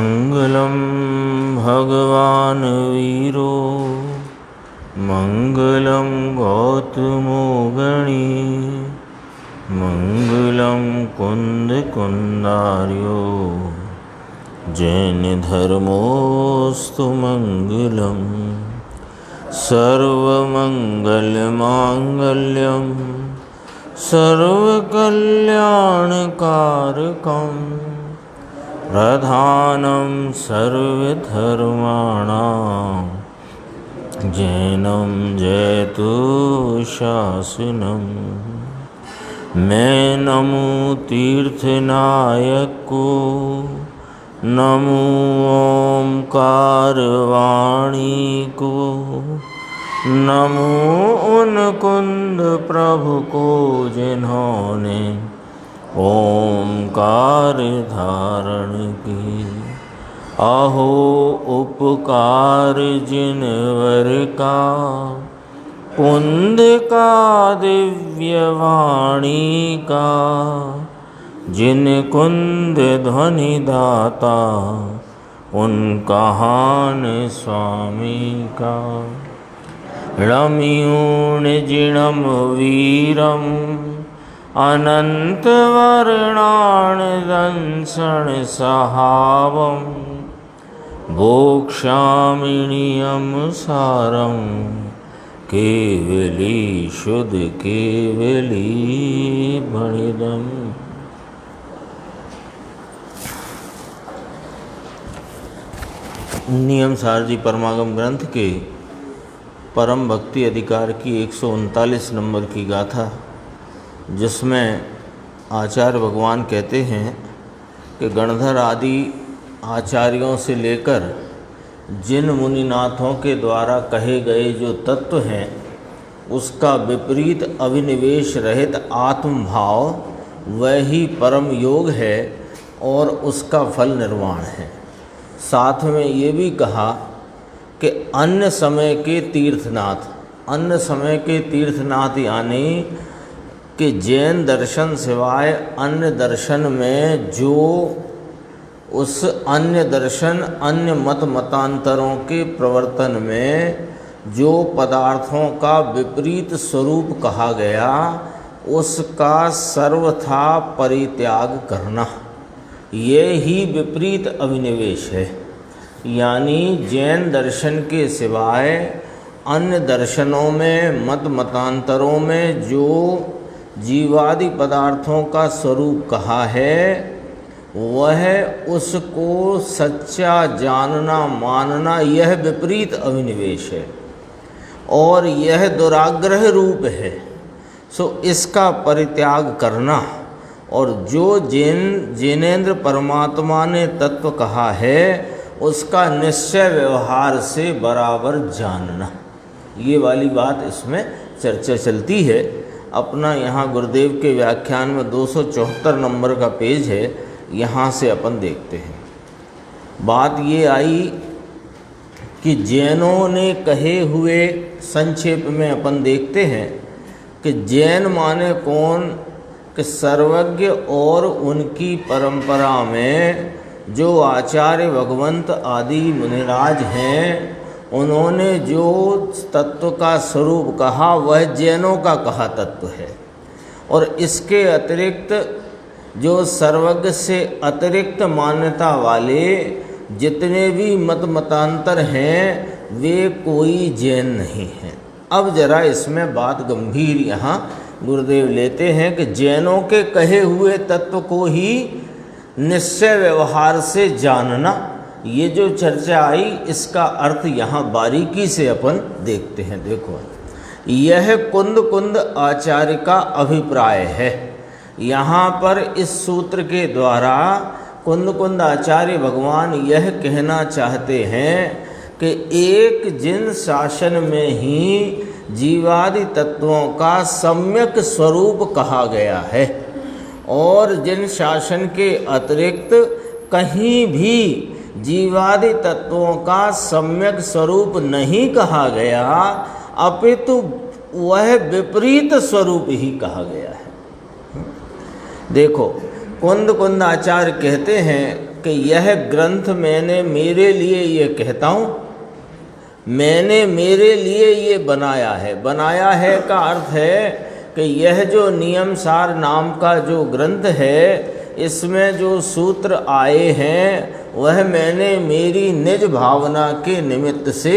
मंगलम भगवान वीरो मंगलम गौतमो गणी मंगलम कुंद कुंदार्यो जैन धर्मोस्तु मंगलम सर्वमंगलमांगल्यम सर्वकल्याणकारकं प्रधानं सर्वधर्माणां जैनं जयतु शासनम्। मैं नमो तीर्थनायक को नमो ओंकार वाणी को नमो उन कुंद प्रभु को जिन्होंने ओंकार धारण की। अहो उपकार जिनवर का कुंद का दिव्य वाणी का जिन कुंद ध्वनि दाता उन कहान स्वामी का। रम्यूणजिणं वीरम् अनन्तवर्णानदंसणसहावं भोक्ष्यामिनियं सारं केवली शुद्ध केवली भणिदम्। नियम सारजी परमागम ग्रंथ के परम भक्ति अधिकार की 139 नंबर की गाथा, जिसमें आचार्य भगवान कहते हैं कि गणधर आदि आचार्यों से लेकर जिन मुनिनाथों के द्वारा कहे गए जो तत्व हैं उसका विपरीत अभिनिवेश रहित आत्मभाव वही परम योग है और उसका फल निर्वाण है। साथ में ये भी कहा कि अन्य समय के तीर्थनाथ यानी कि जैन दर्शन सिवाय अन्य दर्शन में जो उस अन्य दर्शन अन्य मतांतरों के प्रवर्तन में जो पदार्थों का विपरीत स्वरूप कहा गया उसका सर्वथा परित्याग करना, ये ही विपरीत अभिनिवेश है। यानी जैन दर्शन के सिवाय अन्य दर्शनों में मतांतरों में जो जीवादि पदार्थों का स्वरूप कहा है वह उसको सच्चा जानना मानना यह विपरीत अभिनिवेश है और यह दुराग्रह रूप है। सो इसका परित्याग करना और जो जिनेंद्र परमात्मा ने तत्व कहा है उसका निश्चय व्यवहार से बराबर जानना, ये वाली बात इसमें चर्चा चलती है। अपना यहाँ गुरुदेव के व्याख्यान में 274 नंबर का पेज है, यहाँ से अपन देखते हैं। बात ये आई कि जैनों ने कहे हुए संक्षेप में अपन देखते हैं कि जैन माने कौन कि सर्वज्ञ और उनकी परंपरा में जो आचार्य भगवंत आदि मुनिराज हैं उन्होंने जो तत्व का स्वरूप कहा वह जैनों का कहा तत्व है। और इसके अतिरिक्त जो सर्वज्ञ से अतिरिक्त मान्यता वाले जितने भी मतांतर हैं वे कोई जैन नहीं हैं। अब जरा इसमें बात गंभीर यहाँ गुरुदेव लेते हैं कि जैनों के कहे हुए तत्व को ही निश्चय व्यवहार से जानना, ये जो चर्चा आई इसका अर्थ यहाँ बारीकी से अपन देखते हैं। देखो, यह कुंद आचार्य का अभिप्राय है। यहाँ पर इस सूत्र के द्वारा कुंद आचार्य भगवान यह कहना चाहते हैं कि एक जिन शासन में ही जीवादि तत्वों का सम्यक स्वरूप कहा गया है और जिन शासन के अतिरिक्त कहीं भी जीवादि तत्वों का सम्यक स्वरूप नहीं कहा गया अपितु वह विपरीत स्वरूप ही कहा गया है। देखो, कुंद आचार्य कहते हैं कि यह ग्रंथ मैंने मेरे लिए ये कहता हूँ, मैंने मेरे लिए ये बनाया है। बनाया है का अर्थ है कि यह जो नियम सार नाम का जो ग्रंथ है, इसमें जो सूत्र आए हैं वह मैंने मेरी निज भावना के निमित्त से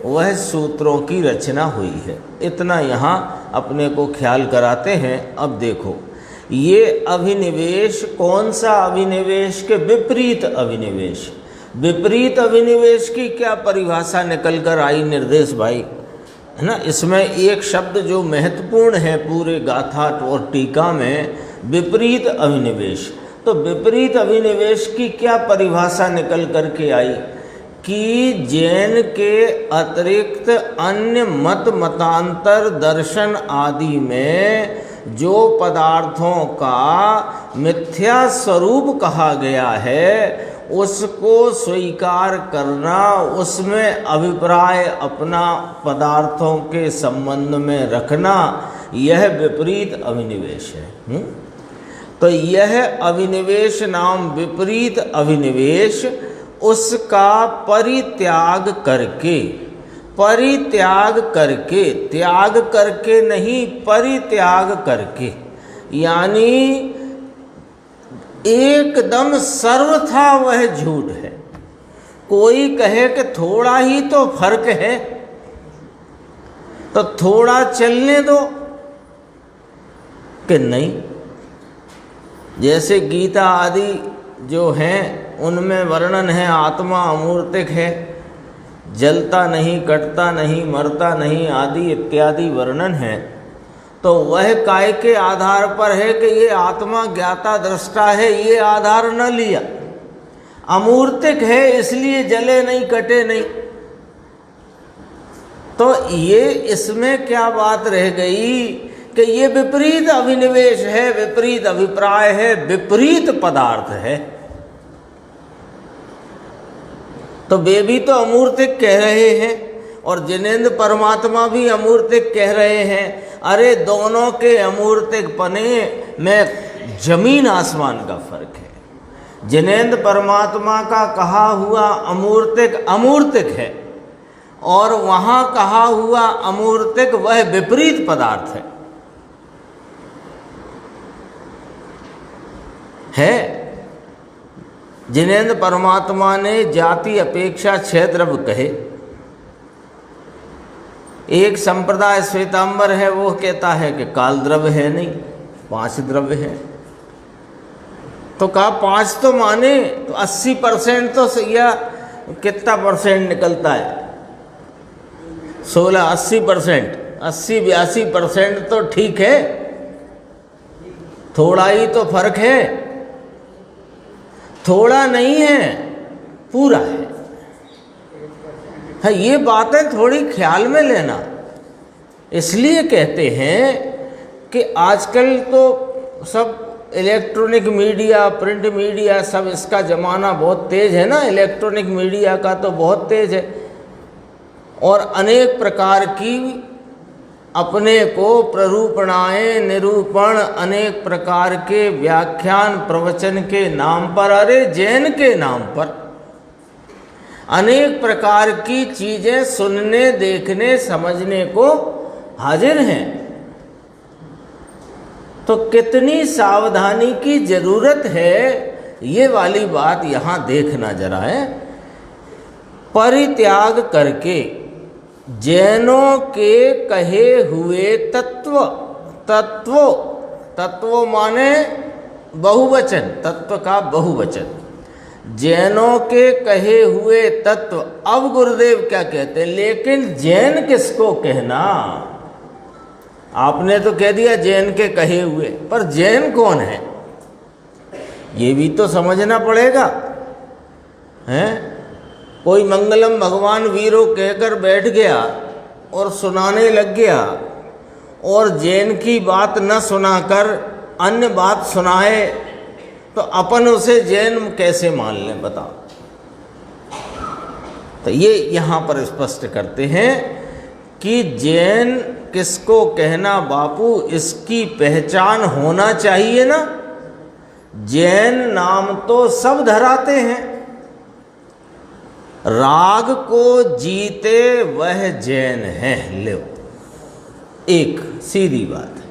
वह सूत्रों की रचना हुई है। इतना यहाँ अपने को ख्याल कराते हैं। अब देखो, ये अभिनिवेश कौन सा अभिनिवेश के विपरीत अभिनिवेश। विपरीत अभिनिवेश की क्या परिभाषा निकल कर आई निर्देश भाई, है ना। इसमें एक शब्द जो महत्वपूर्ण है पूरे गाथा और टीका में, विपरीत अभिनिवेश। तो विपरीत अभिनिवेश की क्या परिभाषा निकल करके आई कि जैन के अतिरिक्त अन्य मत मतांतर दर्शन आदि में जो पदार्थों का मिथ्या स्वरूप कहा गया है उसको स्वीकार करना, उसमें अभिप्राय अपना पदार्थों के संबंध में रखना, यह विपरीत अभिनिवेश है। तो यह अभिनिवेश नाम विपरीत अभिनिवेश, उसका परित्याग करके, परित्याग करके, त्याग करके नहीं, परित्याग करके, यानी एकदम सर्वथा वह झूठ है। कोई कहे कि थोड़ा ही तो फर्क है, तो थोड़ा चलने दो, कि नहीं। जैसे गीता आदि जो हैं उनमें वर्णन है आत्मा अमूर्तिक है, जलता नहीं, कटता नहीं, मरता नहीं आदि इत्यादि वर्णन है। तो वह काय के आधार पर है कि ये आत्मा ज्ञाता दृष्टा है, ये आधार न लिया। अमूर्तिक है इसलिए जले नहीं, कटे नहीं। तो ये इसमें क्या बात रह गई कि ये विपरीत अभिनिवेश है, विपरीत अभिप्राय है, विपरीत पदार्थ है। तो वे भी तो अमूर्तिक कह रहे हैं और जिनेंद्र परमात्मा भी अमूर्तिक कह रहे हैं। अरे दोनों के अमूर्तिक पने में जमीन आसमान का फर्क है। जिनेंद्र परमात्मा का कहा हुआ अमूर्तिक अमूर्तिक है और वहाँ कहा हुआ अमूर्तिक वह विपरीत पदार्थ है। जिनेंद्र परमात्मा ने जाति अपेक्षा 6 द्रव्य कहे। एक संप्रदाय श्वेतांबर है, वो कहता है कि काल द्रव्य है नहीं, 5 द्रव्य है। तो कहा 5 तो माने तो 80% तो या कितना परसेंट निकलता है, 16 80%, 80-82% तो ठीक है, थोड़ा ही तो फर्क है। थोड़ा नहीं है, पूरा है। हाँ, ये बातें थोड़ी ख्याल में लेना। इसलिए कहते हैं कि आजकल तो सब इलेक्ट्रॉनिक मीडिया, प्रिंट मीडिया, सब इसका ज़माना बहुत तेज़ है ना। इलेक्ट्रॉनिक मीडिया का तो बहुत तेज़ है और अनेक प्रकार की अपने को प्ररूपणाएं, निरूपण, अनेक प्रकार के व्याख्यान प्रवचन के नाम पर, अरे जैन के नाम पर अनेक प्रकार की चीज़ें सुनने, देखने, समझने को हाजिर हैं। तो कितनी सावधानी की ज़रूरत है, ये वाली बात यहाँ देखना जरा है। परित्याग करके जैनों के कहे हुए तत्व, तत्व माने बहुवचन, तत्व का बहुवचन, जैनों के कहे हुए तत्व। अब गुरुदेव क्या कहते हैं, लेकिन जैन किसको कहना। आपने तो कह दिया जैन के कहे हुए, पर जैन कौन है ये भी तो समझना पड़ेगा, हैं। कोई मंगलम भगवान वीरो कहकर बैठ गया और सुनाने लग गया और जैन की बात न सुनाकर अन्य बात सुनाए, तो अपन उसे जैन कैसे मान लें, बताओ। तो ये यहाँ पर स्पष्ट करते हैं कि जैन किसको कहना बापू, इसकी पहचान होना चाहिए ना। जैन नाम तो सब धराते हैं, राग को जीते वह जैन है। लो, एक सीधी बात है।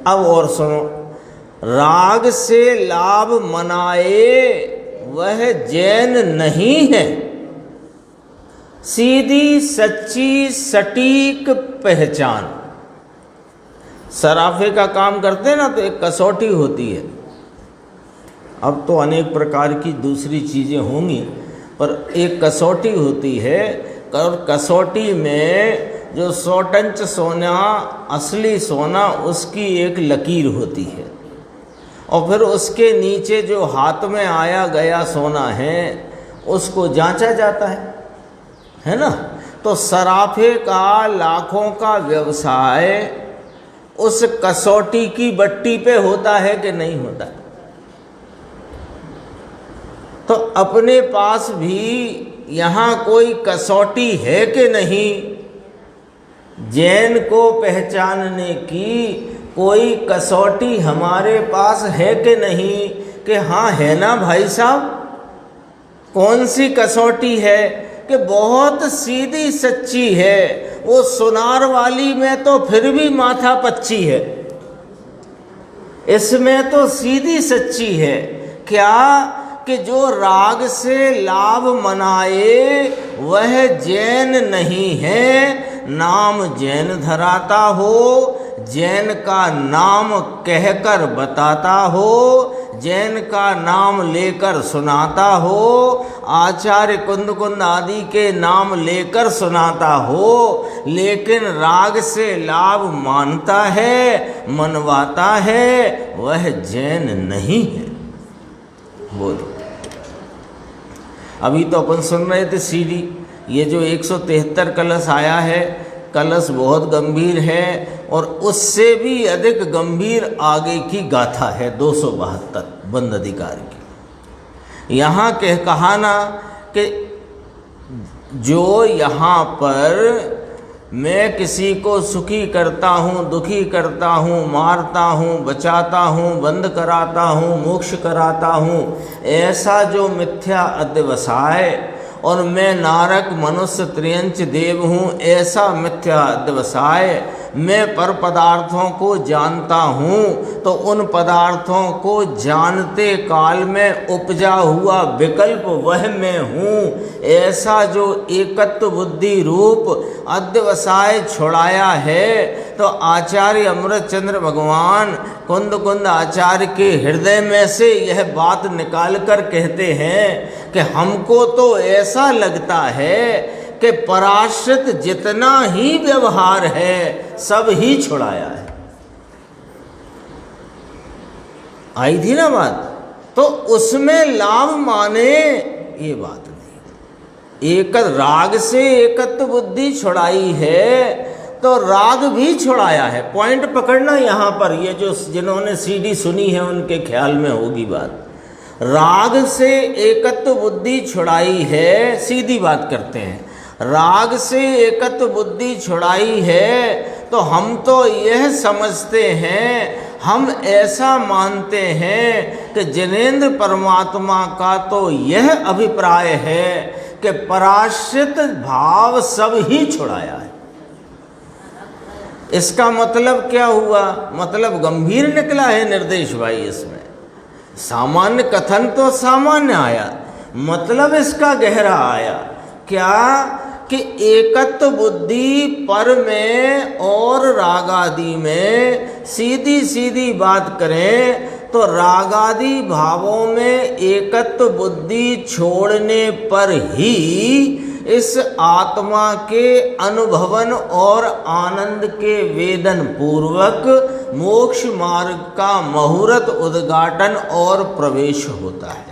अब और सुनो, राग से लाभ मनाए वह जैन नहीं है। सीधी सच्ची सटीक पहचान। सराफे का काम करते हैं ना, तो एक कसौटी होती है। अब तो अनेक प्रकार की दूसरी चीज़ें होंगी, पर एक कसौटी होती है, और कसौटी में जो 100 टंच सोना, असली सोना, उसकी एक लकीर होती है, और फिर उसके नीचे जो हाथ में आया गया सोना है उसको जांचा जाता है ना। तो सराफे का लाखों का व्यवसाय उस कसौटी की बट्टी पे होता है कि नहीं होता है? तो अपने पास भी यहाँ कोई कसौटी है कि नहीं? जैन को पहचानने की कोई कसौटी हमारे पास है कि नहीं? कि हाँ है ना भाई साहब। कौन सी कसौटी है? कि बहुत सीधी सच्ची है। वो सुनार वाली में तो फिर भी माथा पच्ची है, इसमें तो सीधी सच्ची है। क्या? कि जो राग से लाभ मनाए वह जैन नहीं है। नाम जैन धराता हो, जैन का नाम कहकर बताता हो, जैन का नाम लेकर सुनाता हो, आचार्य कुंद कुंद आदि के नाम लेकर सुनाता हो, लेकिन राग से लाभ मानता है, मनवाता है, वह जैन नहीं है। बोलो। अभी तो अपन सुन रहे थे सीडी, ये जो 173 कलश आया है, कलश बहुत गंभीर है, और उससे भी अधिक गंभीर आगे की गाथा है 272 बंद अधिकार की। यहाँ कहा ना कि जो यहाँ पर मैं किसी को सुखी करता हूँ, दुखी करता हूँ, मारता हूँ, बचाता हूँ, बंद कराता हूँ, मोक्ष कराता हूँ, ऐसा जो मिथ्या अध्यवसाय, और मैं नारक मनुष्य त्रियंच देव हूँ, ऐसा मिथ्या अध्यवसाय, मैं पर पदार्थों को जानता हूँ, तो उन पदार्थों को जानते काल में उपजा हुआ विकल्प वह मैं हूँ, ऐसा जो एकत्व बुद्धि रूप अध्यवसाय छुड़ाया है। तो आचार्य अमृतचंद्र भगवान कुंद कुंद आचार्य के हृदय में से यह बात निकाल कर कहते हैं कि हमको तो ऐसा लगता है कि पराश्रित जितना ही व्यवहार है सब ही छुड़ाया है। आई थी ना बात? तो उसमें लाभ माने ये बात नहीं। एक राग से एकत्व बुद्धि छुड़ाई है तो राग भी छुड़ाया है। पॉइंट पकड़ना यहाँ पर, ये जो जिन्होंने सीडी सुनी है उनके ख्याल में होगी बात। राग से एकत्व बुद्धि छुड़ाई है, सीधी बात करते हैं, राग से एकत्व बुद्धि छुड़ाई है, तो हम तो यह समझते हैं, हम ऐसा मानते हैं कि जिनेंद्र परमात्मा का तो यह अभिप्राय है कि पराश्रित भाव सब ही छुड़ाया है। इसका मतलब क्या हुआ? मतलब गंभीर निकला है निर्देश भाई। इसमें सामान्य कथन तो सामान्य आया, मतलब इसका गहरा आया। क्या? कि एकत्व बुद्धि पर में और रागादि में सीधी सीधी बात करें तो रागादि भावों में एकत्व बुद्धि छोड़ने पर ही इस आत्मा के अनुभवन और आनंद के वेदन पूर्वक मोक्ष मार्ग का मुहूर्त उद्घाटन और प्रवेश होता है।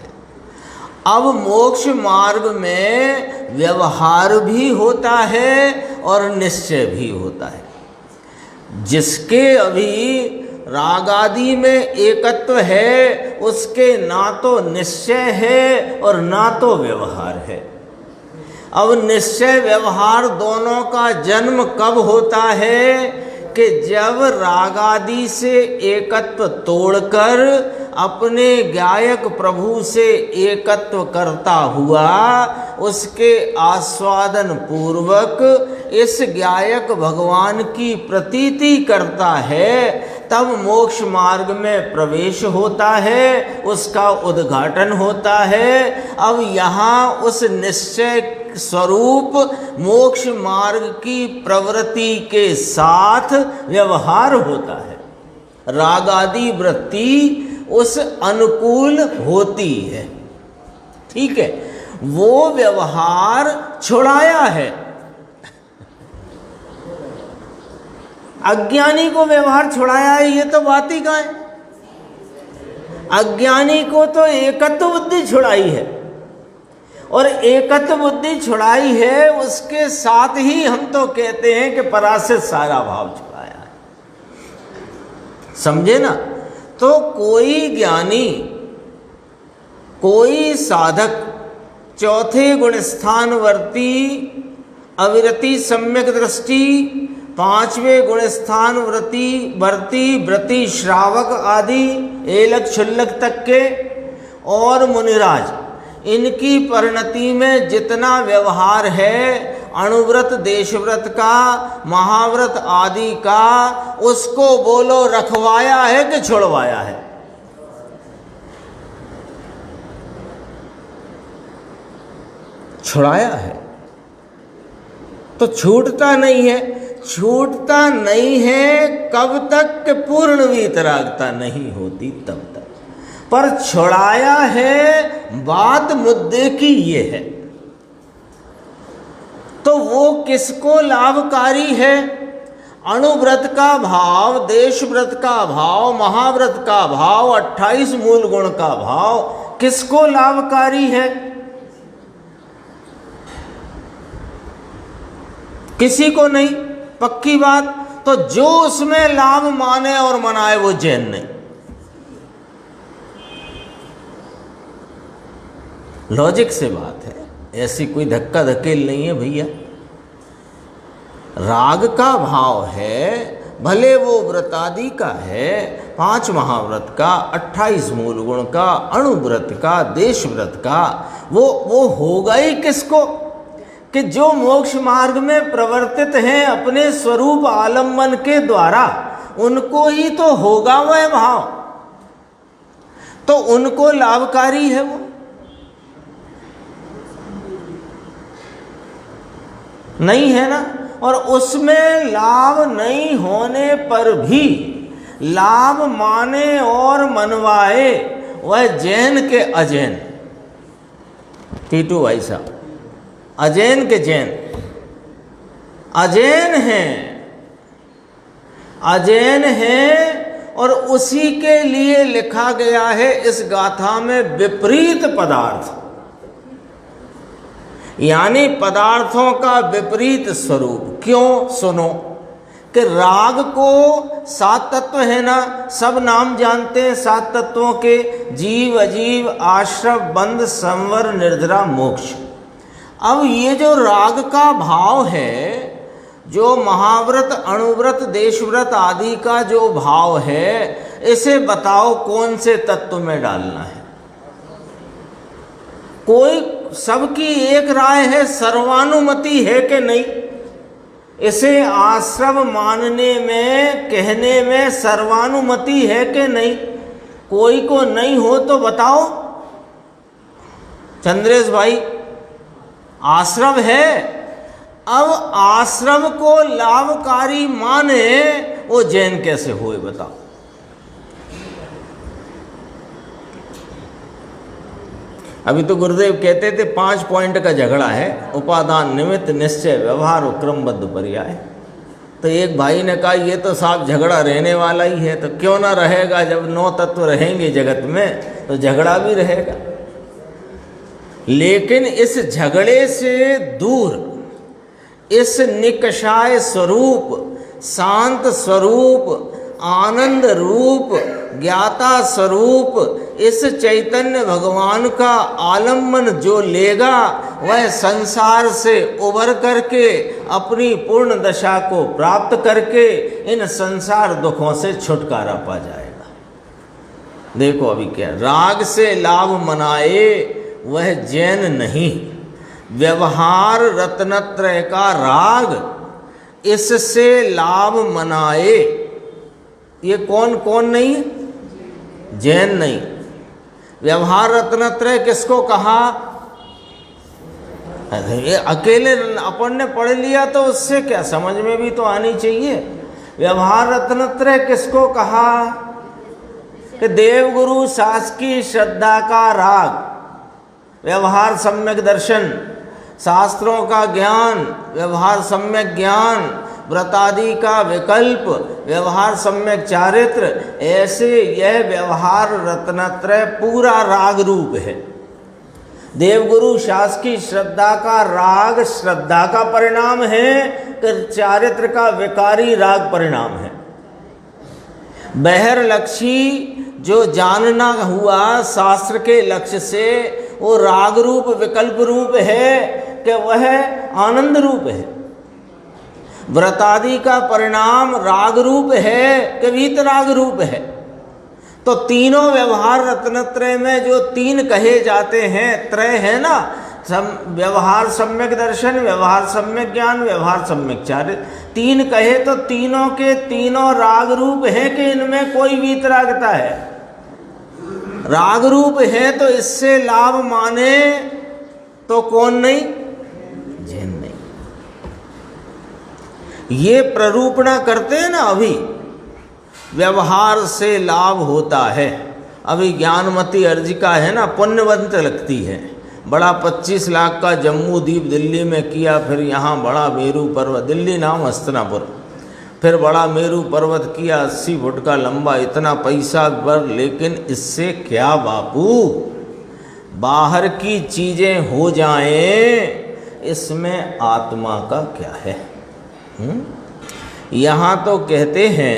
अब मोक्ष मार्ग में व्यवहार भी होता है और निश्चय भी होता है। जिसके अभी रागादि में एकत्व है उसके ना तो निश्चय है और ना तो व्यवहार है। अब निश्चय व्यवहार दोनों का जन्म कब होता है? कि कि जब राग आदि से एकत्व तोड़कर अपने गायक प्रभु से एकत्व करता हुआ उसके आस्वादन पूर्वक इस गायक भगवान की प्रतीति करता है, तब मोक्ष मार्ग में प्रवेश होता है, उसका उद्घाटन होता है। अब यहाँ उस निश्चय स्वरूप मोक्ष मार्ग की प्रवृत्ति के साथ व्यवहार होता है। राग आदि वृत्ति उस अनुकूल होती है, ठीक है, वो व्यवहार छुड़ाया है। अज्ञानी को व्यवहार छुड़ाया है, ये तो बात ही कहाँ है। अज्ञानी को तो एकत्व बुद्धि छुड़ाई है, और एकत्व बुद्धि छुड़ाई है, उसके साथ ही हम तो कहते हैं कि परासित सारा भाव छुड़ाया है। समझे ना? तो कोई ज्ञानी, कोई साधक चौथे गुण स्थान वर्ती अविरति सम्यक दृष्टि, पांचवें गुण स्थान व्रति श्रावक आदि एलक क्षुल्लक तक के और मुनिराज, इनकी परिणति में जितना व्यवहार है अणुव्रत, देशव्रत का, महाव्रत आदि का, उसको बोलो रखवाया है कि छुड़वाया है? छुड़ाया है। तो छूटता नहीं है। छूटता नहीं है कब तक कि पूर्ण वीतरागता नहीं होती तब तक, पर छुड़ाया है, बात मुद्दे की ये है। तो वो किसको लाभकारी है? अणुव्रत का भाव, देशव्रत का भाव, महाव्रत का भाव, 28 मूल गुण का भाव किसको लाभकारी है? किसी को नहीं, पक्की बात। तो जो उसमें लाभ माने और मनाए वो जैन नहीं। लॉजिक से बात है, ऐसी कोई धक्का धकेल नहीं है भैया। राग का भाव है, भले वो व्रतादि का है, 5 महाव्रत का, 28 मूल गुण का, अणुव्रत का, देशव्रत का, वो होगा ही किसको? कि जो मोक्ष मार्ग में प्रवर्तित हैं अपने स्वरूप आलम्बन के द्वारा, उनको ही तो होगा वह भाव। तो उनको लाभकारी है वो। नहीं है ना? और उसमें लाभ नहीं होने पर भी लाभ माने और मनवाए वह जैन के अजैन, टीटू भाई साहब, अजैन के जैन, अजैन हैं, अजैन हैं। और उसी के लिए लिखा गया है इस गाथा में विपरीत पदार्थ, यानी पदार्थों का विपरीत स्वरूप। क्यों? सुनो कि राग को 7 तत्व है ना, सब नाम जानते हैं 7 तत्वों के, जीव, अजीव, आश्रव, बंध, संवर, निर्जरा, मोक्ष। अब ये जो राग का भाव है, जो महाव्रत, अणुव्रत, देशव्रत आदि का जो भाव है, इसे बताओ कौन से तत्व में डालना है? कोई, सबकी एक राय है, सर्वानुमति है कि नहीं? इसे आश्रव मानने में, कहने में सर्वानुमति है कि नहीं? कोई को नहीं हो तो बताओ चंद्रेश भाई। आश्रव है। अब आश्रव को लाभकारी माने वो जैन कैसे होए बताओ? अभी तो गुरुदेव कहते थे 5 पॉइंट का झगड़ा है, उपादान, निमित्त, निश्चय, व्यवहार और क्रमबद्ध पर्याय। तो एक भाई ने कहा ये तो साफ झगड़ा रहने वाला ही है। तो क्यों ना रहेगा, जब 9 तत्व रहेंगे जगत में तो झगड़ा भी रहेगा। लेकिन इस झगड़े से दूर, इस निकषाय स्वरूप, शांत स्वरूप, आनंद रूप ज्ञाता स्वरूप इस चैतन्य भगवान का आलम्बन जो लेगा वह संसार से उबर करके अपनी पूर्ण दशा को प्राप्त करके इन संसार दुखों से छुटकारा पा जाएगा। देखो अभी क्या, राग से लाभ मनाए वह जैन नहीं, व्यवहार रत्नत्रय का राग इससे लाभ मनाए। ये कौन कौन नहीं है? जैन नहीं। व्यवहार रत्नत्रय किसको कहा? ये अकेले अपन ने पढ़ लिया तो उससे क्या, समझ में भी तो आनी चाहिए। व्यवहार रत्नत्रय किसको कहा? कि देवगुरु शासकीय श्रद्धा का राग, व्यवहार सम्यक दर्शन, शास्त्रों का ज्ञान, व्यवहार सम्यक ज्ञान, व्रतादि का विकल्प, व्यवहार सम्यक चारित्र, ऐसे यह व्यवहार रत्नत्रय पूरा राग रूप है। देवगुरु शासकीय श्रद्धा का राग श्रद्धा का परिणाम है कि चारित्र का विकारी राग परिणाम है। बहर लक्ष्य जो जानना हुआ शास्त्र के लक्ष्य से, वो राग रूप विकल्प रूप है कि वह आनंद रूप है। व्रतादि का परिणाम राग रूप है कि वीतराग रूप है। तो तीनों व्यवहार रत्नत्रय में जो तीन कहे जाते हैं, त्रय है ना, व्यवहार सम्यक दर्शन, व्यवहार सम्यक ज्ञान, व्यवहार सम्यक चारित्र, तीन कहे तो तीनों के तीनों राग रूप है कि इनमें कोई वीतरागता है। राग रूप है तो इससे लाभ माने तो कौन नहीं? जैन नहीं। ये प्ररूपणा करते हैं ना, अभी व्यवहार से लाभ होता है। अभी ज्ञानमती अर्जिका है ना, पुण्यवंत लगती है। बड़ा 25 लाख का जम्मू द्वीप दिल्ली में किया, फिर यहाँ बड़ा मेरू पर्वत, दिल्ली नाम हस्तिनापुर, फिर बड़ा मेरू पर्वत किया 80 फुट का लंबा, इतना पैसा पर, लेकिन इससे क्या बापू, बाहर की चीज़ें हो जाएं, इसमें आत्मा का क्या है? यहाँ तो कहते हैं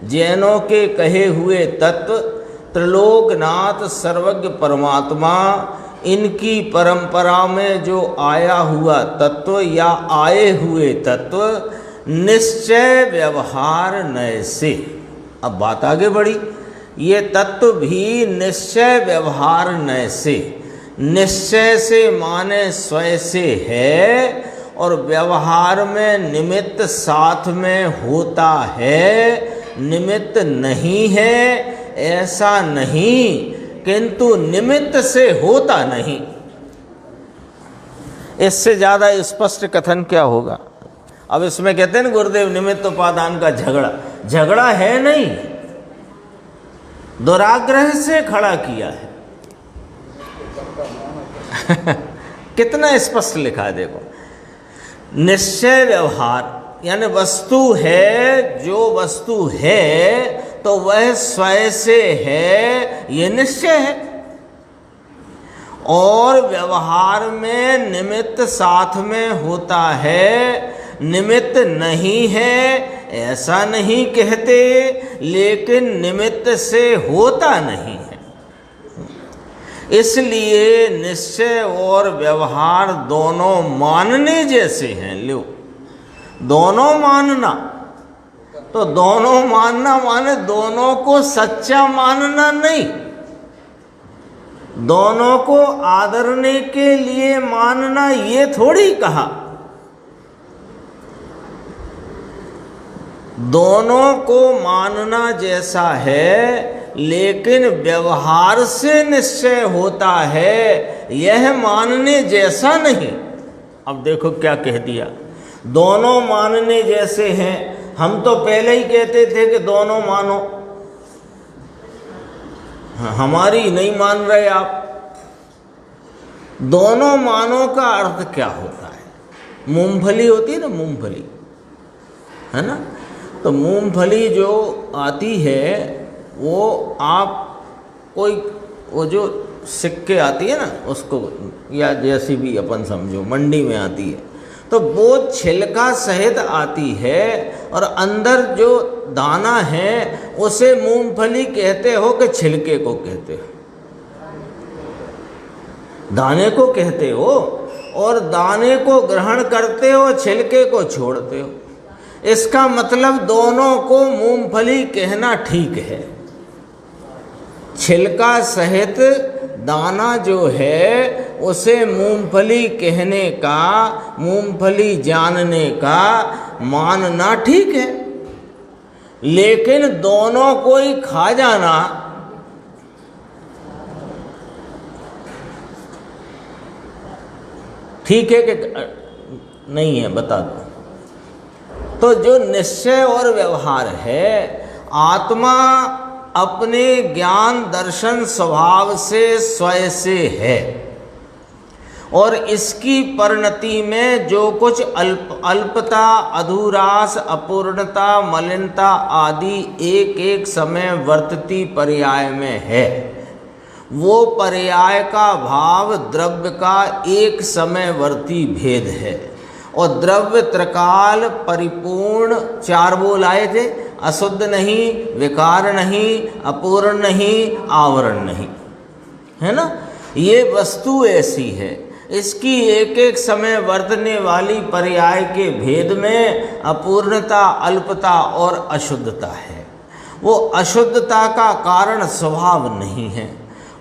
जैनों के कहे हुए तत्व, त्रिलोकनाथ सर्वज्ञ परमात्मा, इनकी परंपरा में जो आया हुआ तत्व या आए हुए तत्व निश्चय व्यवहार नय से। अब बात आगे बढ़ी, ये तत्व भी निश्चय व्यवहार नय से, निश्चय से माने स्वयं से है, और व्यवहार में निमित्त साथ में होता है, निमित्त नहीं है ऐसा नहीं, किंतु निमित्त से होता नहीं। इससे ज़्यादा स्पष्ट कथन क्या होगा? अब इसमें कहते हैं ना गुरुदेव निमित्त उपादान का झगड़ा, झगड़ा है नहीं, दुराग्रह से खड़ा किया है। कितना स्पष्ट लिखा है देखो, निश्चय व्यवहार यानी वस्तु है, जो वस्तु है तो वह स्वयं से है, ये निश्चय है। और व्यवहार में निमित्त साथ में होता है, निमित्त नहीं है ऐसा नहीं कहते, लेकिन निमित्त से होता नहीं है। इसलिए निश्चय और व्यवहार दोनों मानने जैसे हैं। लो, दोनों मानना, तो दोनों मानना माने दोनों को सच्चा मानना नहीं, दोनों को आदरने के लिए मानना, ये थोड़ी कहा। दोनों को मानना जैसा है, लेकिन व्यवहार से निश्चय होता है, यह मानने जैसा नहीं। अब देखो क्या कह दिया, दोनों मानने जैसे हैं। हम तो पहले ही कहते थे कि दोनों मानो, हमारी नहीं मान रहे आप। दोनों मानो का अर्थ क्या होता है? मूंगफली होती है ना, मूंगफली है ना, तो मूंगफली जो आती है वो आप कोई, वो जो सिक्के आती है ना उसको, या जैसी भी अपन समझो मंडी में आती है, तो वो छिलका सहित आती है और अंदर जो दाना है उसे मूंगफली कहते हो कि छिलके को कहते हो? दाने को कहते हो, और दाने को ग्रहण करते हो, छिलके को छोड़ते हो। इसका मतलब दोनों को मूंगफली कहना ठीक है। छिलका सहित दाना जो है उसे मूंगफली कहने का, मूंगफली जानने का मानना ठीक है, लेकिन दोनों को ही खा जाना ठीक है कि नहीं है, बता दो। तो जो निश्चय और व्यवहार है, आत्मा अपने ज्ञान दर्शन स्वभाव से स्वयं से है, और इसकी परिणति में जो कुछ अल्पता, अधूरास, अपूर्णता, मलिनता आदि एक एक समय वर्तती पर्याय में है, वो पर्याय का भाव द्रव्य का एक समयवर्ती भेद है। और द्रव्य त्रिकाल परिपूर्ण, चार बोल आए थे, अशुद्ध नहीं, विकार नहीं, अपूर्ण नहीं, आवरण नहीं, है ना। ये वस्तु ऐसी है, इसकी एक एक समय वर्तने वाली पर्याय के भेद में अपूर्णता, अल्पता और अशुद्धता है। वो अशुद्धता का कारण स्वभाव नहीं है।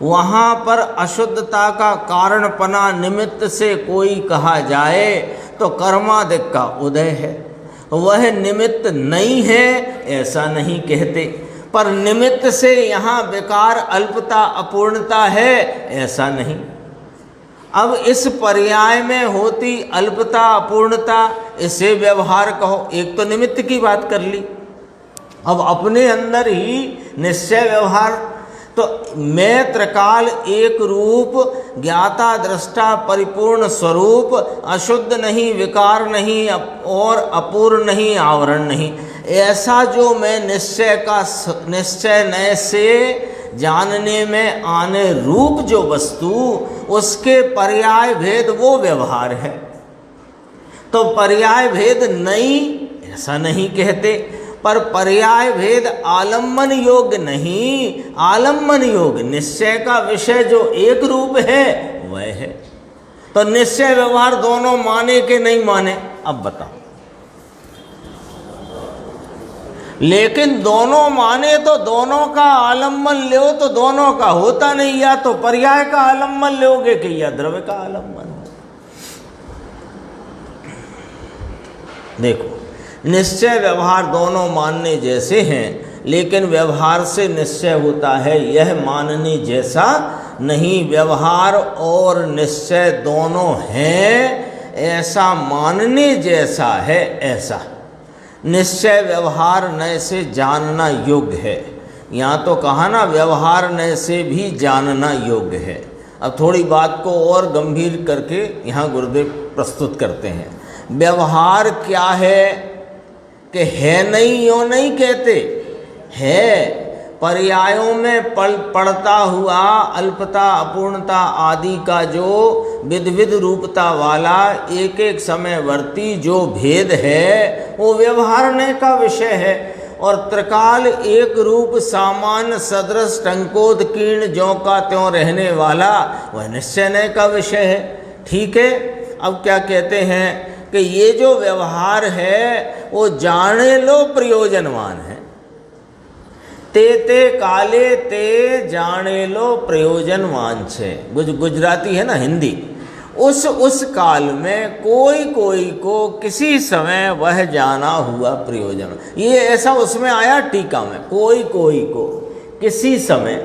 वहाँ पर अशुद्धता का कारणपना निमित्त से कोई कहा जाए तो कर्मादिक का उदय है। वह निमित्त नहीं है ऐसा नहीं कहते, पर निमित्त से यहाँ विकार, अल्पता, अपूर्णता है ऐसा नहीं। अब इस पर्याय में होती अल्पता, अपूर्णता, इसे व्यवहार कहो। एक तो निमित्त की बात कर ली, अब अपने अंदर ही निश्चय व्यवहार। तो मैं त्रिकाल एक रूप, ज्ञाता दृष्टा परिपूर्ण स्वरूप, अशुद्ध नहीं, विकार नहीं और अपूर्ण नहीं, आवरण नहीं, ऐसा जो मैं निश्चय नय से जानने में आने रूप जो वस्तु, उसके पर्याय भेद वो व्यवहार है। तो पर्याय भेद नहीं ऐसा नहीं कहते, पर पर्याय भेद आलम्बन योग्य नहीं, आलम्बन योग्य निश्चय का विषय जो एक रूप है वह है। तो निश्चय व्यवहार दोनों माने कि नहीं माने, अब बताओ। लेकिन दोनों माने तो दोनों का आलम्बन लो तो दोनों का होता नहीं, या तो पर्याय का आलम्बन लोगे कि या द्रव्य का आलम्बन। देखो, निश्चय व्यवहार दोनों मानने जैसे हैं, लेकिन व्यवहार से निश्चय होता है यह मानने जैसा नहीं। व्यवहार और निश्चय दोनों हैं ऐसा मानने जैसा है ऐसा। निश्चय व्यवहार नय से जानना योग्य है। यहाँ तो कहा ना व्यवहार नय से भी जानना योग्य है। अब थोड़ी बात को और गंभीर करके यहाँ गुरुदेव प्रस्तुत करते हैं। व्यवहार क्या है कि है नहीं यो नहीं कहते, है पर्यायों में पड़ता हुआ अल्पता, अपूर्णता आदि का जो विध विध रूपता वाला एक एक समयवर्ती जो भेद है वो व्यवहारने का विषय है। और त्रिकाल एक रूप सामान्य सदृश टंकोत्कीर्ण ज्यों का त्यों रहने वाला वह निश्चय का विषय है। ठीक है, अब क्या कहते हैं कि ये जो व्यवहार है वो जाने लो प्रयोजनवान है। ते काले ते जाने लो प्रयोजनवान छे, गुजराती है ना हिंदी। उस काल में कोई कोई को किसी समय वह जाना हुआ प्रयोजन, ये ऐसा उसमें आया टीका में, कोई कोई को किसी समय।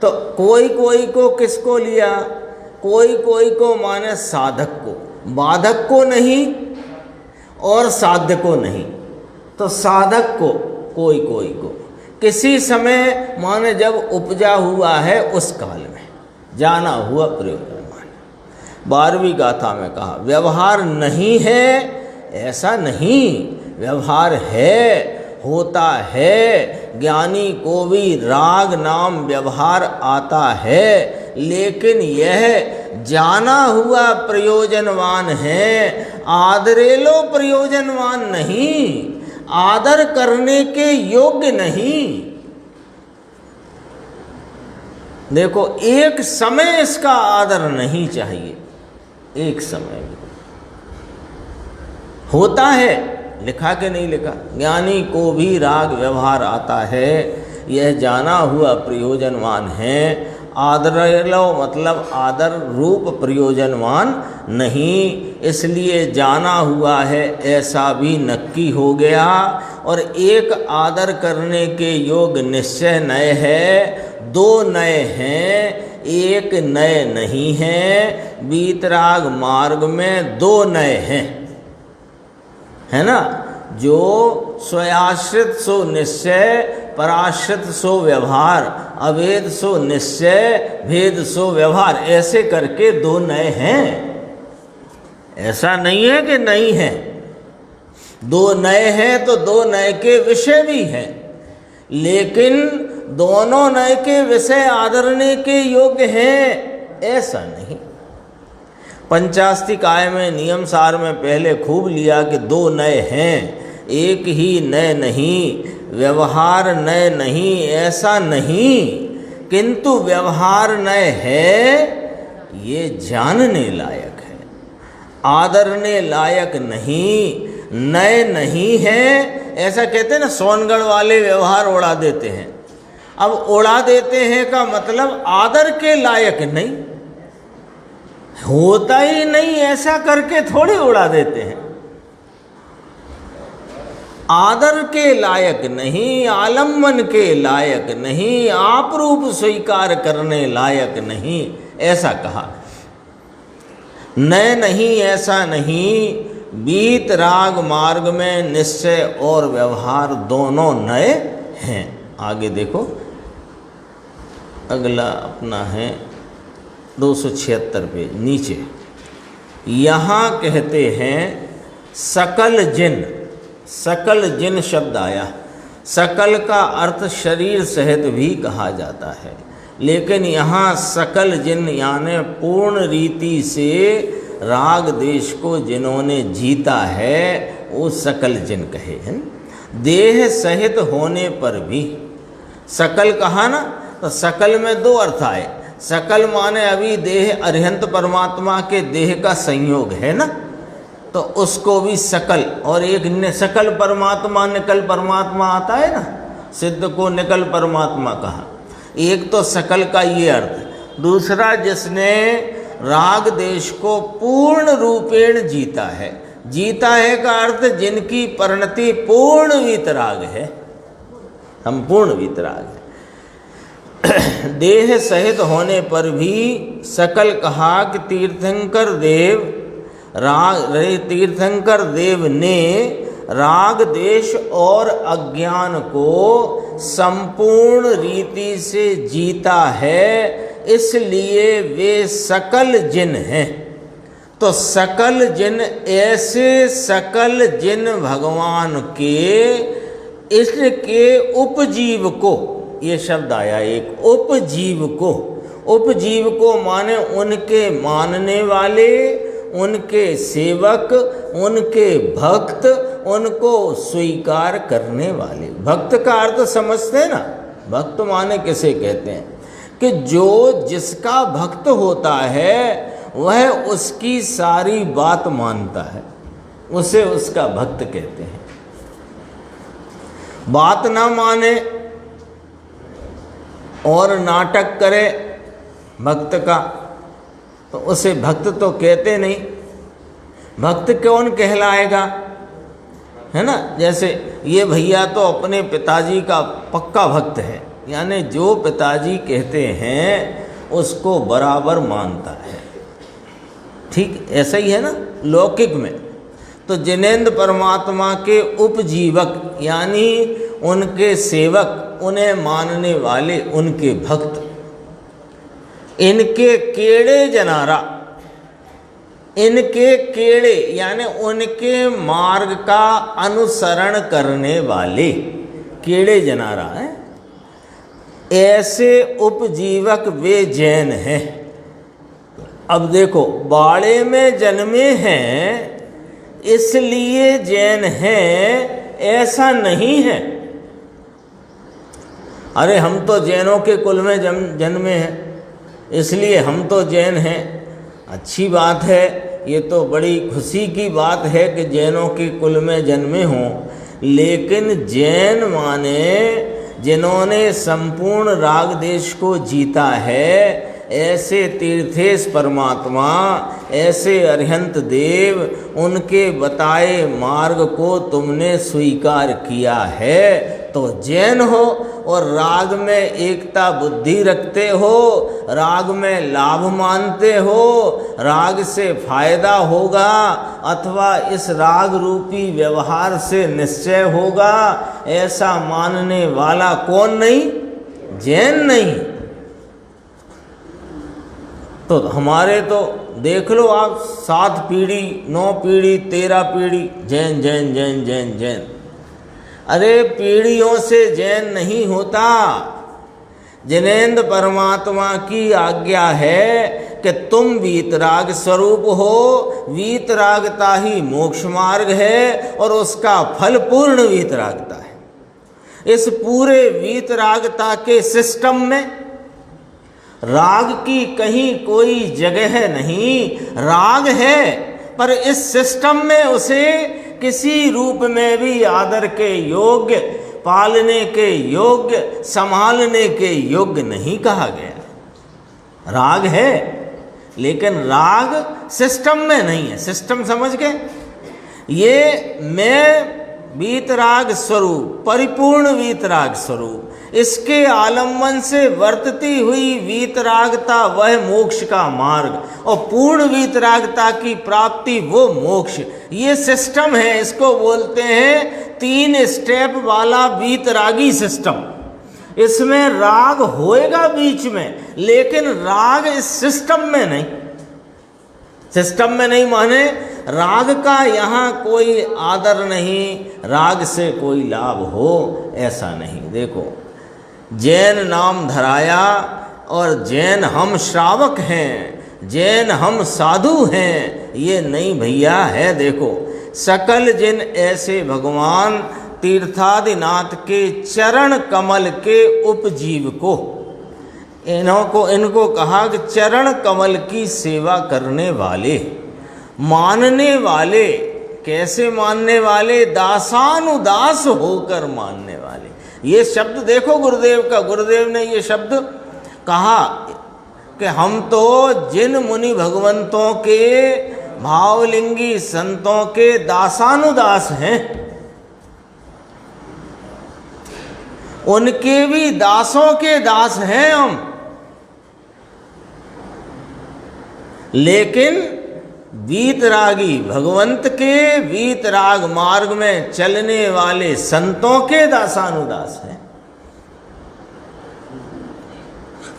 तो कोई कोई को किसको लिया? कोई कोई को माने साधक को, बाधक को नहीं और साध्य को नहीं। तो साधक को कोई कोई को किसी समय माने जब उपजा हुआ है उस काल में जाना हुआ प्रयोजन माने। 12वीं गाथा में कहा व्यवहार नहीं है ऐसा नहीं, व्यवहार है, होता है। ज्ञानी को भी राग नाम व्यवहार आता है, लेकिन यह जाना हुआ प्रयोजनवान है, आदरेलो प्रयोजनवान नहीं। आदर करने के योग्य नहीं। देखो, एक समय इसका आदर नहीं चाहिए, एक समय भी होता है, लिखा के नहीं लिखा। ज्ञानी को भी राग व्यवहार आता है, यह जाना हुआ प्रयोजनवान है। आदर लो मतलब आदर रूप प्रयोजनवान नहीं, इसलिए जाना हुआ है ऐसा भी नक्की हो गया। और एक आदर करने के योग निश्चय नय है, दो नय हैं, एक नय नहीं है। वीतराग मार्ग में दो नय हैं, है ना। जो स्वयाश्रित सो निश्चय, पराश्रित सो व्यवहार, अभेद सो निश्चय, भेद सो व्यवहार, ऐसे करके दो नय हैं। ऐसा नहीं है कि नहीं है, दो नय हैं तो दो नय के विषय भी हैं, लेकिन दोनों नय के विषय आदरने के योग्य हैं ऐसा नहीं। पंचास्तिकाय में नियम सार में पहले खूब लिया कि दो नय हैं, एक ही नय नहीं, व्यवहार नय नहीं, ऐसा नहीं। किंतु व्यवहार नय है, ये जानने लायक है, आदरने लायक नहीं, नय नहीं है। ऐसा कहते हैं ना, सोनगढ़ वाले व्यवहार उड़ा देते हैं। अब उड़ा देते हैं का मतलब आदर के लायक नहीं, होता ही नहीं, ऐसा करके थोड़ी उड़ा देते हैं। आदर के लायक नहीं, आलम्बन के लायक नहीं, आप रूप स्वीकार करने लायक नहीं, ऐसा कहा। नय नहीं, ऐसा नहीं। बीत राग मार्ग में निश्चय और व्यवहार दोनों नए हैं। आगे देखो, अगला अपना है 276 पेज नीचे। यहाँ कहते हैं सकल जिन, सकल जिन शब्द आया। सकल का अर्थ शरीर सहित भी कहा जाता है, लेकिन यहाँ सकल जिन यानी पूर्ण रीति से राग देश को जिन्होंने जीता है वो सकल जिन कहे हैं। देह सहित होने पर भी सकल कहा ना, तो सकल में दो अर्थ आए। सकल माने अभी देह अरिहंत परमात्मा के देह का संयोग है ना, तो उसको भी सकल। और एक सकल परमात्मा निकल परमात्मा आता है ना, सिद्ध को निकल परमात्मा कहा। एक तो सकल का ये अर्थ, दूसरा जिसने राग देश को पूर्ण रूपेण जीता है। जीता है का अर्थ जिनकी परिणति पूर्ण वीतराग है, संपूर्ण वीतराग है। देह सहित होने पर भी सकल कहा कि तीर्थंकर देव ने राग देश और अज्ञान को संपूर्ण रीति से जीता है, इसलिए वे सकल जिन हैं। तो सकल जिन, ऐसे सकल जिन भगवान के इसके उपजीव को, ये शब्द आया एक, उपजीव को। उपजीव को माने उनके मानने वाले, उनके सेवक, उनके भक्त, उनको स्वीकार करने वाले। भक्त का अर्थ समझते हैं ना, भक्त माने किसे कहते हैं कि जो जिसका भक्त होता है वह उसकी सारी बात मानता है, उसे उसका भक्त कहते हैं। बात ना माने और नाटक करे भक्त का, तो उसे भक्त तो कहते नहीं। भक्त कौन कहलाएगा, है ना। जैसे ये भैया तो अपने पिताजी का पक्का भक्त है, यानी जो पिताजी कहते हैं उसको बराबर मानता है। ठीक ऐसा ही है ना लौकिक में। तो जिनेंद्र परमात्मा के उपजीवक यानी उनके सेवक, उन्हें मानने वाले, उनके भक्त, इनके केड़े जनारा, इनके केड़े यानी उनके मार्ग का अनुसरण करने वाले, केड़े जनारा हैं। ऐसे उपजीवक वे जैन हैं। अब देखो, बाड़े में जन्मे हैं इसलिए जैन हैं, ऐसा नहीं है। अरे हम तो जैनों के कुल में जन्मे हैं, इसलिए हम तो जैन हैं। अच्छी बात है, ये तो बड़ी खुशी की बात है कि जैनों के कुल में जन्मे हों, लेकिन जैन माने जिन्होंने संपूर्ण राग देश को जीता है, ऐसे तीर्थेश परमात्मा, ऐसे अरिहंत देव, उनके बताए मार्ग को तुमने स्वीकार किया है तो जैन हो। और राग में एकता बुद्धि रखते हो, राग में लाभ मानते हो, राग से फायदा होगा अथवा इस राग रूपी व्यवहार से निश्चय होगा, ऐसा मानने वाला कौन नहीं? जैन नहीं। तो हमारे तो देख लो आप, 7 पीढ़ी, 9 पीढ़ी, 13 पीढ़ी जैन जैन जैन जैन जैन। अरे पीढ़ियों से जैन नहीं होता। जिनेंद्र परमात्मा की आज्ञा है कि तुम वीतराग स्वरूप हो, वीतरागता ही मोक्ष मार्ग है और उसका फल पूर्ण वीतरागता है। इस पूरे वीतरागता के सिस्टम में राग की कहीं कोई जगह नहीं। राग है पर इस सिस्टम में उसे किसी रूप में भी आदर के योग्य, पालने के योग्य, संभालने के योग्य नहीं कहा गया। राग है लेकिन राग सिस्टम में नहीं है। सिस्टम समझ गए? ये मैं वीतराग स्वरूप, परिपूर्ण वीतराग स्वरूप, इसके आलम्बन से वर्तती हुई वीतरागता वह मोक्ष का मार्ग, और पूर्ण वीतरागता की प्राप्ति वो मोक्ष। ये सिस्टम है, इसको बोलते हैं 3 स्टेप वाला वीतरागी सिस्टम। इसमें राग होएगा बीच में, लेकिन राग इस सिस्टम में नहीं। सिस्टम में नहीं माने राग का यहाँ कोई आदर नहीं, राग से कोई लाभ हो, ऐसा नहीं। देखो, जैन नाम धराया और जैन हम श्रावक हैं, जैन हम साधु हैं, ये नहीं भैया है। देखो, सकल जिन ऐसे भगवान तीर्थादिनाथ के चरण कमल के उपजीव को, इनको कहा कि चरण कमल की सेवा करने वाले, मानने वाले। कैसे मानने वाले? दासानुदास होकर मानने वाले। ये शब्द देखो गुरुदेव का, गुरुदेव ने ये शब्द कहा कि हम तो जिन मुनि भगवंतों के, भावलिंगी संतों के दासानुदास हैं, उनके भी दासों के दास हैं हम। लेकिन वीतरागी भगवंत के वीतराग मार्ग में चलने वाले संतों के दासानुदास हैं।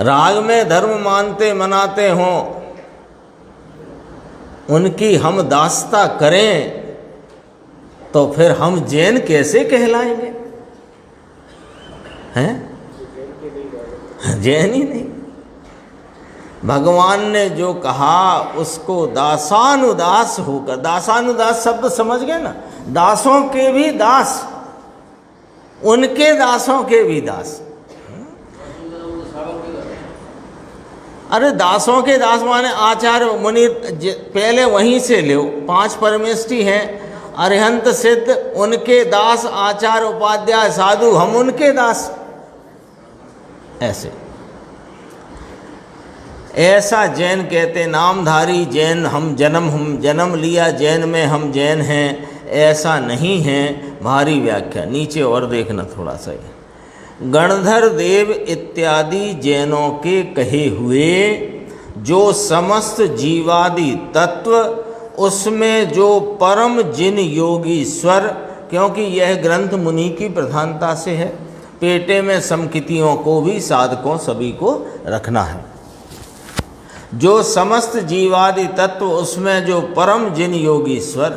राग में धर्म मानते मनाते हों, उनकी हम दासता करें तो फिर हम जैन कैसे कहलाएंगे? हैं? जैन ही नहीं। भगवान ने जो कहा उसको दासानुदास होकर, दासानुदास शब्द समझ गए ना? दासों के भी दास, उनके दासों के भी दास। अरे दासों के दास माने आचार्य मुनि, पहले वहीं से लो। 5 परमेष्ठी हैं, अरिहंत सिद्ध, उनके दास आचार्य उपाध्याय साधु, हम उनके दास। ऐसा जैन कहते, नामधारी जैन, हम जन्म लिया जैन में, हम जैन हैं, ऐसा नहीं है। भारी व्याख्या नीचे और देखना थोड़ा सा। गणधर देव इत्यादि जैनों के कहे हुए जो समस्त जीवादि तत्व, उसमें जो परम जिन योगीश्वर, क्योंकि यह ग्रंथ मुनि की प्रधानता से है, पेटे में समकितियों को भी, साधकों सभी को रखना है। जो समस्त जीवादि तत्व, उसमें जो परम जिन योगीश्वर,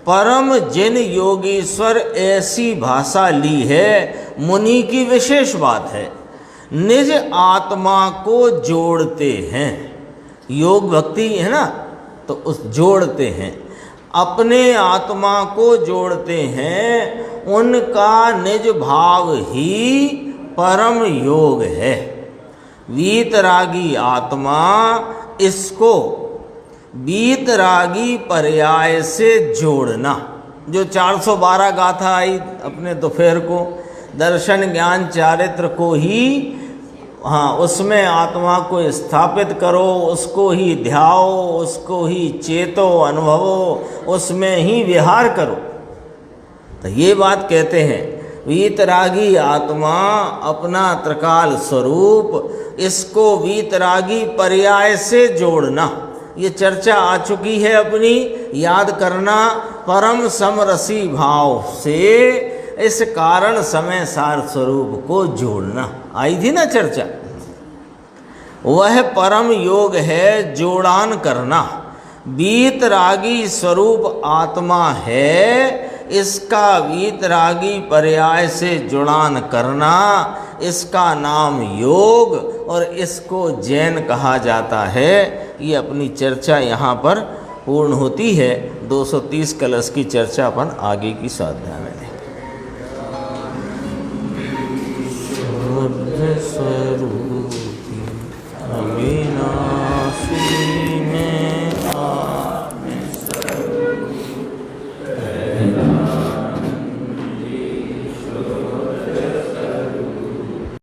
परम जिन योगीश्वर ऐसी भाषा ली है, मुनि की विशेष बात है, निज आत्मा को जोड़ते हैं। योग भक्ति है ना, तो उस जोड़ते हैं। अपने आत्मा को जोड़ते हैं, उनका निज भाव ही परम योग है। वीतरागी आत्मा, इसको वीतरागी पर्याय से जोड़ना। जो 412 गाथा आई अपने दोपहर को, दर्शन ज्ञान चारित्र को ही, हाँ, उसमें आत्मा को स्थापित करो, उसको ही ध्याओ, उसको ही चेतो, अनुभवो, उसमें ही विहार करो। तो ये बात कहते हैं, वीतरागी आत्मा अपना त्रिकाल स्वरूप, इसको वीतरागी पर्याय से जोड़ना। ये चर्चा आ चुकी है अपनी, याद करना। परम समरसी भाव से इस कारण समय सार स्वरूप को जोड़ना, आई थी ना चर्चा। वह परम योग है जोड़ान करना। वीतरागी स्वरूप आत्मा है, इसका वीतरागी पर्याय से जुड़ान करना, इसका नाम योग, और इसको जैन कहा जाता है। ये अपनी चर्चा यहाँ पर पूर्ण होती है। 230 कलश की चर्चा अपन आगे की साधना में लें।